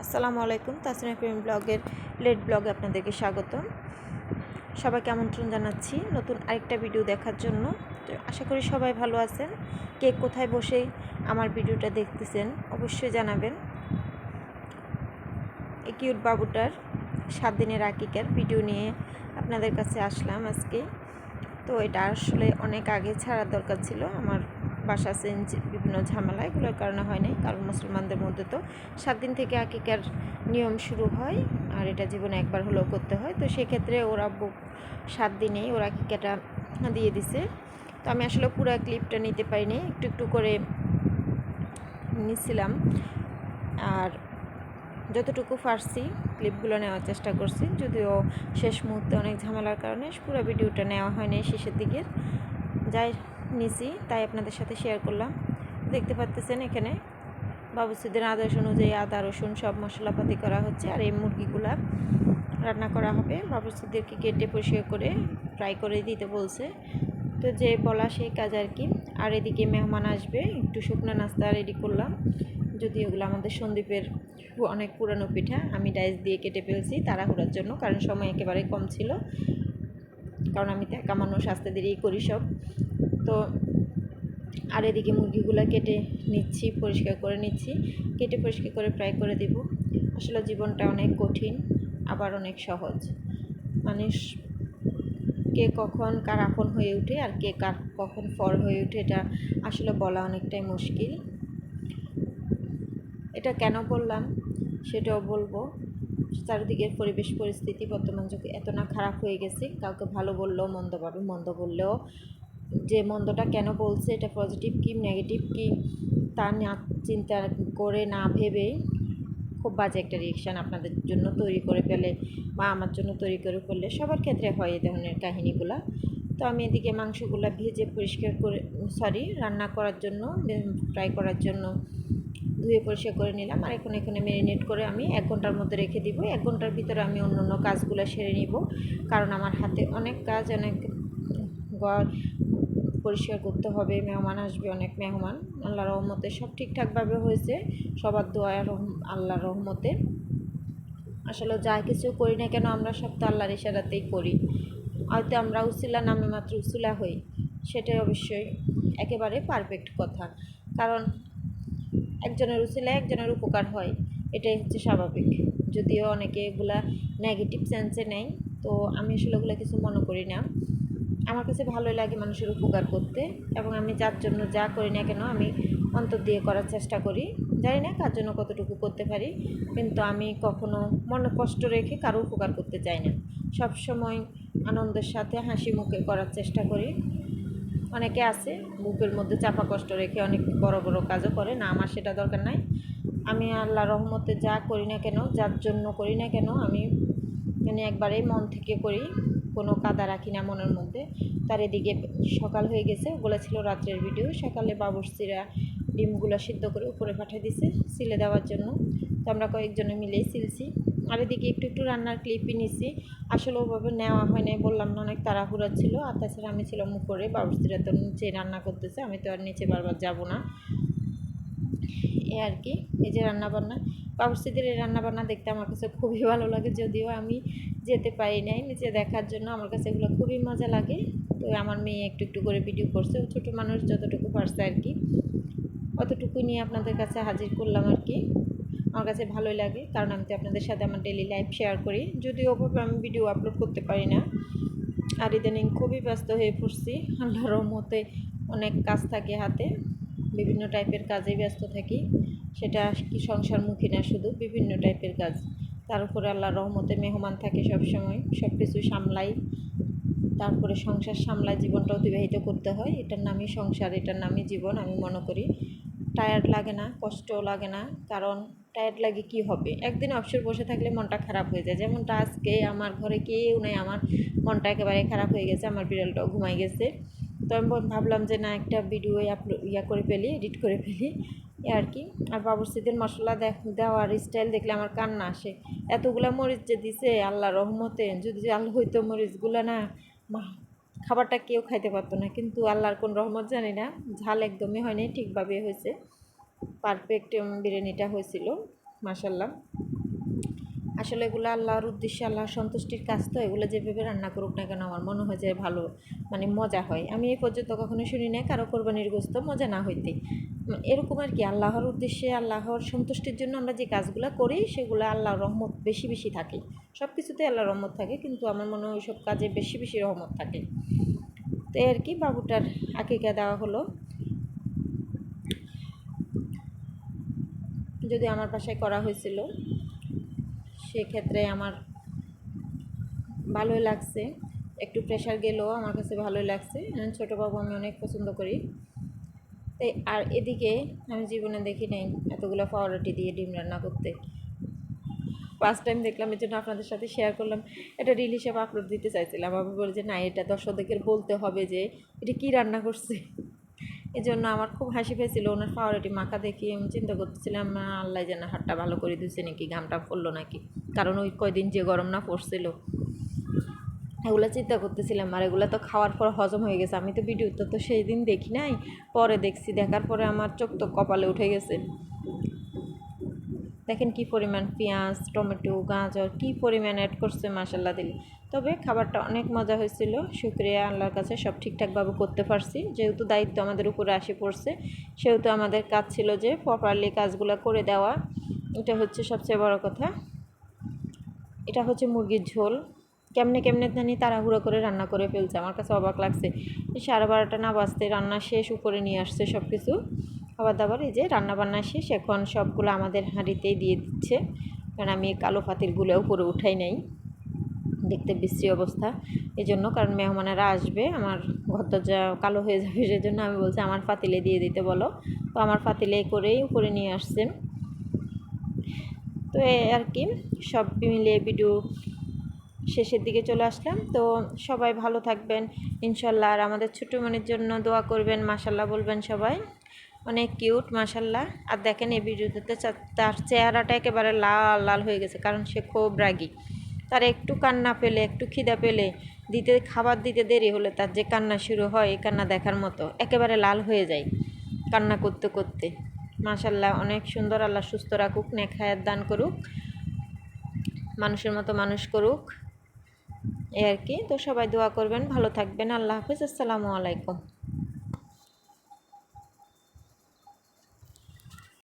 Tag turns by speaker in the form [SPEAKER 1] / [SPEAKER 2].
[SPEAKER 1] আসসালামু আলাইকুম, তাসনিয়া প্রেম ব্লগের লেট ব্লগে আপনাদেরকে স্বাগতম। সবাইকে আমন্ত্রণ জানাচ্ছি নতুন আরেকটা ভিডিও দেখার জন্য। তো আশা করি সবাই ভালো আছেন। কে কোথায় বসে আমার ভিডিওটা দেখতেছেন অবশ্যই জানাবেন। এই কিউট বাবুটার 7 দিনের আকিকার ভিডিও নিয়ে আপনাদের কাছে আসলাম আজকে। তো এটা আসলে অনেক আগে ছাড়ার দরকার ছিল, আমার বাসা চেঞ্জ বিভিন্ন ঝামেলা এগুলোর কারণে হয় নাই। কারণ মুসলমানদের মধ্যে তো 7 দিন থেকে আকিকার নিয়ম শুরু হয়, আর এটা জীবনে একবার হলেও করতে হয়। তো সেক্ষেত্রে ওরা 7 দিনেই ওরা আকিকাটা দিয়ে দিছে। তো আমি আসলে পুরো ক্লিপটা নিতে পারিনি, একটু একটু করে নিছিলাম, আর যতটুকু পারছি ক্লিপগুলো নেওয়ার চেষ্টা করছি। যদিও শেষ মুহূর্তে অনেক ঝামেলার কারণে পুরো ভিডিওটা নেওয়া হয়নি, শেষের দিকের যাই নিছি তাই আপনাদের সাথে শেয়ার করলাম। দেখতে পাচ্ছেন এখানে বাবুসিদের আদেশ অনুযায়ী আদা রসুন সব মশলাপাতি করা হচ্ছে, আর এই মুরগিগুলা রান্না করা হবে। বাবুসিদেরকে কেটে পরিষ্কার করে ফ্রাই করে দিতে বলছে, তো যে বলা সেই কাজ আর কি। আর এদিকে মেহমান আসবে, একটু শুকনো নাস্তা রেডি করলাম। যদি ওগুলো আমাদের সন্দীপের অনেক পুরানো পিঠা, আমি ডাইস দিয়ে কেটে ফেলছি তাড়াহুড়ার জন্য, কারণ সময় একেবারে কম ছিল। কারণ আমি তো একা মানুষ, আসতে দেরিই করি সব। তো আর এদিকে মুরগিগুলো কেটে নিচ্ছি, পরিষ্কার করে নিচ্ছি, কেটে পরিষ্কার করে ফ্রাই করে দেব। আসলে জীবনটা অনেক কঠিন আবার অনেক সহজ। মানুষ কে কখন কার আপন হয়ে ওঠে আর কে কার কখন ফর হয়ে ওঠে এটা আসলে বলা অনেকটাই মুশকিল। এটা কেন বললাম সেটাও বলবো। চারিদিকের পরিবেশ পরিস্থিতি বর্তমান যুগে এত না খারাপ হয়ে গেছে, কাউকে ভালো বললেও মন্দ পাবে, মন্দ বললেও যে মন্দটা কেন বলছে এটা পজিটিভ কি নেগেটিভ কি তা না চিন্তা করে না ভেবে খুব বাজে একটা রিয়েকশান আপনাদের জন্য তৈরি করে ফেলে বা আমার জন্য তৈরি করে ফেললে সবার ক্ষেত্রে হয় এই ধরনের কাহিনিগুলো। তো আমি এদিকে মাংসগুলো ভেজে পরিষ্কার করে রান্না করার জন্য ফ্রাই করার জন্য ধুয়ে পরিষ্কার করে নিলাম। আর এখানে ম্যারিনেট করে আমি 1 ঘন্টার মধ্যে রেখে দিব। 1 ঘন্টার ভিতরে আমি অন্য কাজগুলো সেরে নিব, কারণ আমার হাতে অনেক কাজ, অনেক ঘর পরিষ্কার করতে হবে, মেহমান আসবে, অনেক মেহমান। আল্লাহর রহমতে সব ঠিকঠাকভাবে হয়েছে, সবার দোয়া আল্লাহর রহমতে। আসলে যা কিছু করি না কেন আমরা সব তো আল্লাহর ইশারাতেই করি। হয়তো আমরা উসিলা নামে মাত্র উসিলা হই, সেটাই অবশ্যই একেবারে পারফেক্ট কথা। কারণ একজনের উসিলায় একজনের উপকার হয়, এটাই হচ্ছে স্বাভাবিক। যদিও অনেকে এগুলা নেগেটিভ সেন্সে নেয়, তো আমি আসলে ওগুলো কিছু মনে করি না। আমার কাছে ভালোই লাগে মানুষের উপকার করতে, এবং আমি যার জন্য যা করি না কেন আমি অন্তর দিয়ে করার চেষ্টা করি। জানি না কার জন্য কতটুকু করতে পারি, কিন্তু আমি কখনো মনে কষ্ট রেখে কারো উপকার করতে চাই না। সব সময় আনন্দের সাথে হাসি মুখে করার চেষ্টা করি। অনেকে আছে বুকের মধ্যে চাপা কষ্ট রেখে অনেক বড় বড় কাজও করে না, আমার সেটা দরকার নাই। আমি আল্লাহ রহমতে যা করি না কেন, যার জন্য করি না কেন, আমি একবারেই মন থেকে করি, কোনো কাদা রাখি না মনের মধ্যে। তার এদিকে সকাল হয়ে গেছে, ওগুলো ছিল রাত্রের ভিডিও। সকালে বাবুর্চিরা ডিমগুলো সিদ্ধ করে উপরে পাঠিয়ে দিছে সিলে দেওয়ার জন্য, তো আমরা কয়েকজনে মিলেই সিলছি। আর এদিকে একটু একটু রান্নার ক্লিপই নিছি, আসলে ওভাবে নেওয়া হয় নাই, বললাম না অনেক তাড়াহুড়া ছিল। আর তাছাড়া আমি ছিলাম উপরে, বাবুর্চিরা তো নিচে রান্না করতেছে, আমি তো আর নিচে বারবার যাব না, এ আর কি। এই যে রান্নাবান্না, বাবুর্চিদের এই রান্নাবান্না দেখতে আমার কাছে খুবই ভালো লাগে। যদিও আমি যেতে পারি নাই নিচে দেখার জন্য, আমার কাছে এগুলো খুবই মজা লাগে। তো আমার মেয়ে একটু একটু করে ভিডিও করছে, ছোটো মানুষ যতটুকু পারছে আর কি, অতটুকু নিয়ে আপনাদের কাছে হাজির করলাম আর কি। আমার কাছে ভালোই লাগে, কারণ আমি তো আপনাদের সাথে আমার ডেইলি লাইফ শেয়ার করি, যদিও ওভাবে আমি ভিডিও আপলোড করতে পারি না। আর ইদানিং খুবই ব্যস্ত হয়ে পড়ছি, আল্লাহর রহমতে অনেক কাজ থাকে হাতে, বিভিন্ন টাইপের কাজে ব্যস্ত থাকি। সেটা কি সংসারমুখী না, শুধু বিভিন্ন টাইপের কাজ। তার উপরে আল্লাহর রহমতে মেহমান থাকে সবসময়, সব কিছু সামলাই, তারপরে সংসার সামলায় জীবনটা অতিবাহিত করতে হয়। এটার নামই সংসার, এটার নামই জীবন আমি মনে করি। টায়ার্ড লাগে না, কষ্টও লাগে না, কারণ টায়ার্ড লাগে কি হবে, একদিন অবসর বসে থাকলে মনটা খারাপ হয়ে যায়। যেমনটা আজকে আমার ঘরে কেউ নেই, আমার মনটা একেবারে খারাপ হয়ে গেছে, আমার বিড়ালটাও ঘুমাই গেছে। তো আমি ভাবলাম যে না, একটা ভিডিও করে ফেলি, এডিট করে ফেলি, এ আর কি। আর বাবুর্চিদের মশলা দেওয়ার স্টাইল দেখলে আমার কান্না আসে। এতগুলা মরিচ যে দিছে আল্লাহর রহমতে, যদি জাল হইতো মরিচগুলো না, খাবারটা কেউ খাইতে পারতো না। কিন্তু আল্লাহর কোন রহমত জানি না, ঝাল একদমই হয়নি, ঠিকভাবে হয়েছে, পারফেক্ট বিরিয়ানিটা হয়েছিল মাশাল্লাহ। আসলে এগুলো আল্লাহর উদ্দেশ্যে, আল্লাহর সন্তুষ্টির কাজ, তো এগুলো যেভাবে রান্না করুক না কেন আমার মনে হয় যে ভালো, মানে মজা হয়। আমি এই পর্যন্ত কখনো শুনি না কারো কোরবানির গোশত মজা না হইতে। এরকম আর কি, আল্লাহর উদ্দেশ্যে, আল্লাহর সন্তুষ্টির জন্য আমরা যে কাজগুলো করি সেগুলো আল্লাহর রহমত বেশি বেশি থাকে। সব কিছুতে আল্লাহর রহমত থাকে, কিন্তু আমার মনে হয় সব কাজে বেশি বেশি রহমত থাকে। তো আর কি, বাবুটার আকিকা দেওয়া হলো। যদি আমার বাসায় করা হয়েছিল সেক্ষেত্রে আমার ভালোই লাগছে, একটু প্রেশার গেলেও আমার কাছে ভালোই লাগছে। ছোটো বাবু আমি অনেক পছন্দ করি। তাই আর এদিকে আমি জীবনে দেখি নাই এতগুলো পাউরুটি দিয়ে ডিম রান্না করতে। ফার্স্ট টাইম দেখলাম, এই জন্য আপনাদের সাথে শেয়ার করলাম। এটা রিল হিসেবে আপলোড দিতে চাইছিলাম, আমি বলি যে না, এটা দর্শকদের বলতে হবে যে এটা কী রান্না করছে। এই জন্য আমার খুব হাসি পেয়েছিল ওনার পাউরুটি মাখা দেখি। আমি চিন্তা করতেছিলাম, আল্লাহ যেন হাতটা ভালো করে দিচ্ছে নাকি, ঘামটা পড়লো নাকি, কারণ ওই কয়দিন যে গরম না পড়ছিল, এগুলো চিন্তা করতেছিলাম। আর এগুলো তো খাওয়ার পর হজম হয়ে গেছে। আমি তো ভিডিওতে তো সেই দিন দেখি নাই, পরে দেখছি, দেখার পরে আমার চোখ তো কপালে উঠে গেছে। দেখেন কি পরিমাণ পেঁয়াজ, টমেটো, গাজর কি পরিমাণ অ্যাড করছে, মাশাল্লাহ দিলে। তবে খাবারটা অনেক মজা হয়েছিল। শুকরিয়া আল্লাহর কাছে, সব ঠিকঠাকভাবে করতে পারছি। যেহেতু দায়িত্ব আমাদের উপরে আসে পড়ছে, সেহেতু আমাদের কাজ ছিল যে প্রপারলি কাজগুলো করে দেওয়া। এটা হচ্ছে সবচেয়ে বড় কথা। এটা হচ্ছে মুরগির ঝোল। কেমনে কেমনে জানি তাড়াহুড়ো করে রান্না করে ফেলছে, আমার কাছে অবাক লাগছে। 12:30 না বাজতে রান্না শেষ, উপরে নিয়ে আসছে সব কিছু খাবার দাবার। এই যে রান্না বান্না শেষ, এখন সবগুলো আমাদের হাঁড়িতেই দিয়ে দিচ্ছে, কারণ আমি কালো পাতিলগুলো উপরে উঠাই নাই, দেখতে বিশ্রী অবস্থা। এই জন্য, কারণ মেহমানেরা আসবে, আমার ঘর দরজা কালো হয়ে যাবে, সেজন্য আমি বলছি আমার পাতিলে দিয়ে দিতে বলো। তো আমার পাতিলে করেই উপরে নিয়ে আসছে। তো আর কি, সব মিলিয়ে ভিডিও শেষের দিকে চলে আসলাম। তো সবাই ভালো থাকবেন ইনশাল্লাহ, আর আমাদের ছোটো মনের জন্য দোয়া করবেন, মাশাল্লাহ বলবেন সবাই। অনেক কিউট মাশাল্লাহ। আর দেখেন এই ভিডিওতে তার চেহারাটা একেবারে লাল লাল হয়ে গেছে, কারণ সে খুব রাগী। তার একটু কান্না পেলে, একটু খিদা পেলে, খাবার দিতে দেরি হলে তার যে কান্না শুরু হয়, এই কান্না দেখার মতো, একেবারে লাল হয়ে যায় কান্না করতে করতে। মাশাল্লাহ অনেক সুন্দর। আল্লাহ সুস্থ রাখুক, নেক হায়াত দান করুক, মানুষের মতো মানুষ করুক, এই আর কি। তো সবাই দোয়া করবেন, ভালো থাকবেন। আল্লাহ হাফিজ, আসসালামু আলাইকুম।